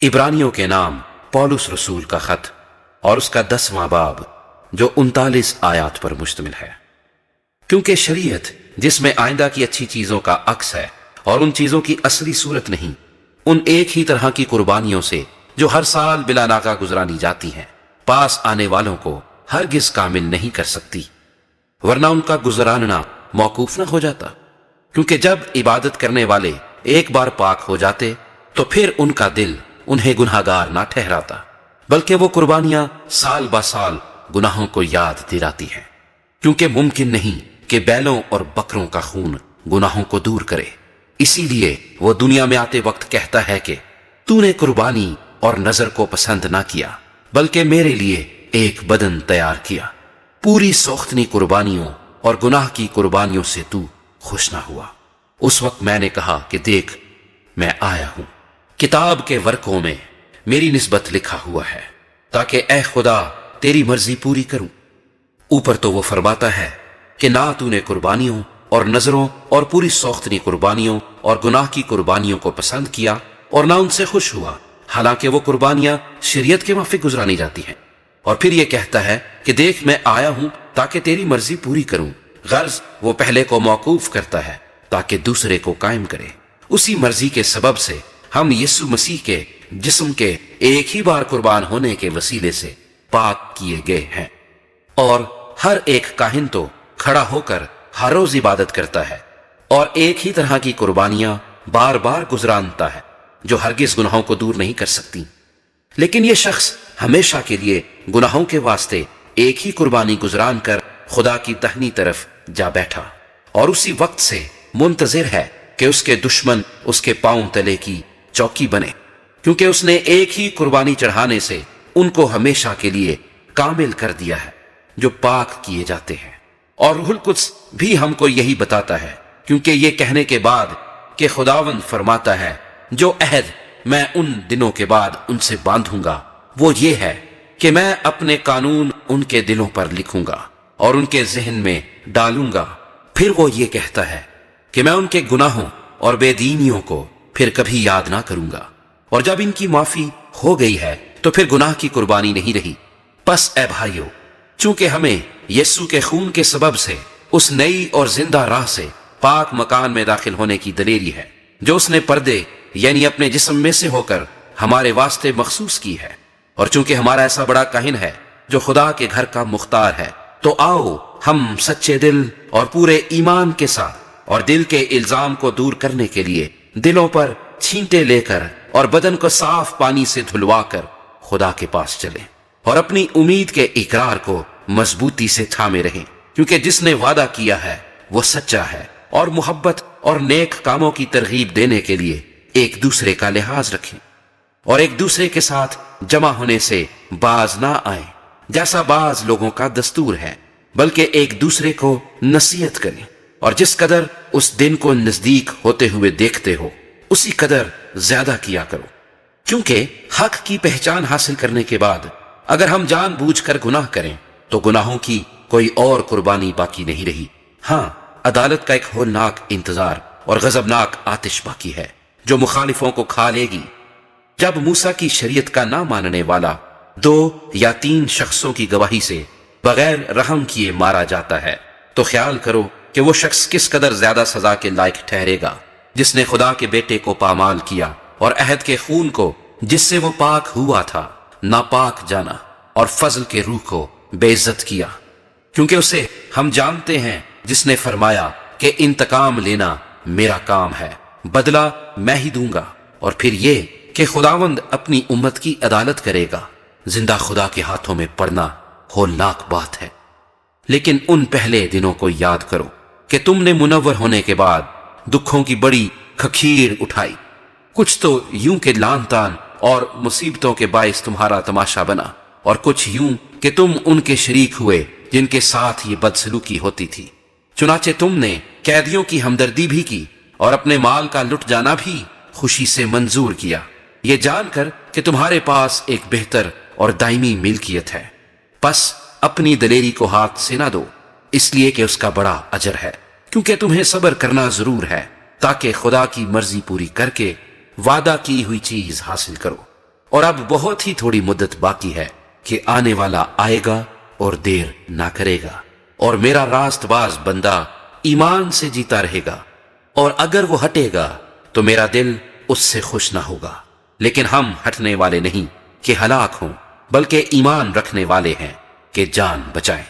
इब्रानियों के नाम पौलुस रसूल का खत और उसका 10वां बाब जो 39 आयात पर मुश्तमिल है। क्योंकि शरीयत जिसमें आइंदा की अच्छी चीजों का अक्स है और उन चीजों की असली सूरत नहीं, उन एक ही तरह की कुर्बानियों से जो हर साल बिला नाका गुजरानी जाती हैं, पास आने वालों को हरगिज कामिल नहीं कर सकती, वरना उनका गुजरानना मौकूफ न हो जाता। क्योंकि जब इबादत करने वाले एक बार पाक हो जाते तो फिर उनका दिल उन्हें गुनाहगार ना ठहराता, बल्कि वो कुर्बानियां साल ब साल गुनाहों को याद दिलाती हैं। क्योंकि मुमकिन नहीं कि बैलों और बकरों का खून गुनाहों को दूर करे, इसीलिए वो दुनिया में आते वक्त कहता है कि तूने कुर्बानी और नजर को पसंद ना किया, बल्कि मेरे लिए एक बदन तैयार किया। पूरी सोख्तनी कुर्बानियों और गुनाह की कुर्बानियों से तू खुश ना हुआ। उस वक्त मैंने कहा कि देख, मैं आया हूं, किताब के वर्कों में मेरी निस्बत लिखा हुआ है, ताकि ए खुदा तेरी मर्जी पूरी करूं। ऊपर तो वो फरमाता है कि ना तूने कुर्बानियों और नजरों और पूरी सोख्तनी कुर्बानियों और गुनाह की कुर्बानियों को पसंद किया और ना उनसे खुश हुआ, हालांकि वो कुर्बानियां शरीयत के माफिक गुजरानी जाती हैं। और फिर ये कहता है कि देख, मैं आया हूं ताकि तेरी मर्जी पूरी करूं। गर्ज वो पहले को मौकूफ करता है ताकि दूसरे को कायम करे। उसी मर्जी के सबब से हम यीशु मसीह के जिस्म के एक ही बार कुर्बान होने के वसीले से पाक किए गए हैं। और हर एक काहिन तो खड़ा होकर हर रोज इबादत करता है और एक ही तरह की कुर्बानियां बार बार गुजरानता है, जो हरगिज गुनाहों को दूर नहीं कर सकती। लेकिन यह शख्स हमेशा के लिए गुनाहों के वास्ते एक ही कुर्बानी गुजरान कर खुदा की दाहिनी तरफ जा बैठा और उसी वक्त से मुंतजिर है कि उसके दुश्मन उसके पांव तले की चौकी बने, क्योंकि उसने एक ही कुर्बानी चढ़ाने से उनको हमेशा के लिए कामिल कर दिया है जो पाक किए जाते हैं। और रूहुल कुद्स भी हमको यही बताता है, क्योंकि ये कहने के बाद कि खुदावंद फरमाता है, जो अहद मैं उन दिनों के बाद उनसे बांधूंगा वो ये है कि मैं अपने कानून उनके दिलों पर लिखूंगा और उनके जहन में डालूंगा। फिर वो ये कहता है कि मैं उनके गुनाहों और बेदीनियों को फिर कभी याद ना करूंगा। और जब इनकी माफी हो गई है तो फिर गुनाह की कुर्बानी नहीं रही। बस ए भाइयों, चूंकि हमें यीशु के खून के सबब से उस नई और जिंदा राह से पाक मकान में दाखिल होने की दलेरी है, जो उसने पर्दे यानी अपने जिस्म में से होकर हमारे वास्ते मखसूस की है। और चूंकि हमारा ऐसा बड़ा काहिन है जो खुदा के घर का मुख्तार है, तो आओ हम सच्चे दिल और पूरे ईमान के साथ और दिल के इल्जाम को दूर करने के लिए दिलों पर छींटे लेकर और बदन को साफ पानी से धुलवा कर खुदा के पास चलें और अपनी उम्मीद के इकरार को मजबूती से थामे रहें। क्योंकि जिसने वादा किया है वो सच्चा है, और मुहब्बत और नेक कामों की तरगीब देने के लिए एक दूसरे का लिहाज रखें और एक दूसरे के साथ जमा होने से बाज ना आए, जैसा बाज लोगों का दस्तूर है, बल्कि एक दूसरे को नसीहत करें। और जिस कदर उस दिन को नजदीक होते हुए देखते हो, उसी कदर ज्यादा किया करो। क्योंकि हक की पहचान हासिल करने के बाद अगर हम जानबूझकर गुनाह करें तो गुनाहों की कोई और कुर्बानी बाकी नहीं रही। हाँ, अदालत का एक होलनाक इंतजार और गजबनाक आतिश बाकी है जो मुखालिफों को खा लेगी। जब मूसा की शरीयत का ना मानने वाला 2 या 3 शख्सों की गवाही से बगैर रहम किए मारा जाता है, तो ख्याल करो कि वो शख्स किस कदर ज्यादा सजा के लायक ठहरेगा, जिसने खुदा के बेटे को पामाल किया और अहद के खून को जिससे वो पाक हुआ था नापाक जाना और फजल के रूह को बेइज्जत किया। क्योंकि उसे हम जानते हैं जिसने फरमाया कि इंतकाम लेना मेरा काम है, बदला मैं ही दूंगा। और फिर ये कि खुदावंद अपनी उम्मत की अदालत करेगा। जिंदा खुदा के हाथों में पड़ना होलनाक बात है। लेकिन उन पहले दिनों को याद करो कि तुमने मुनव्वर होने के बाद दुखों की बड़ी खखीर उठाई। कुछ तो यूं के लान तान और मुसीबतों के बाइस तुम्हारा तमाशा बना, और कुछ यूं कि तुम उनके शरीक हुए जिनके साथ ये बदसलूकी होती थी। चुनाचे तुमने कैदियों की हमदर्दी भी की और अपने माल का लुट जाना भी खुशी से मंजूर किया, ये जानकर कि तुम्हारे पास एक बेहतर और दायमी मिल्कियत है। बस अपनी दलेरी को हाथ से ना दो, इसलिए कि उसका बड़ा अजर है। क्योंकि तुम्हें सब्र करना जरूर है, ताकि खुदा की मर्जी पूरी करके वादा की हुई चीज हासिल करो। اور اب بہت ہی تھوڑی مدت باقی ہے کہ آنے والا آئے گا اور دیر نہ کرے گا، اور میرا راست باز بندہ ایمان سے جیتا رہے گا، اور اگر وہ ہٹے گا تو میرا دل اس سے خوش نہ ہوگا۔ لیکن ہم ہٹنے والے نہیں کہ ہلاک ہوں، بلکہ ایمان رکھنے والے ہیں کہ جان بچائیں۔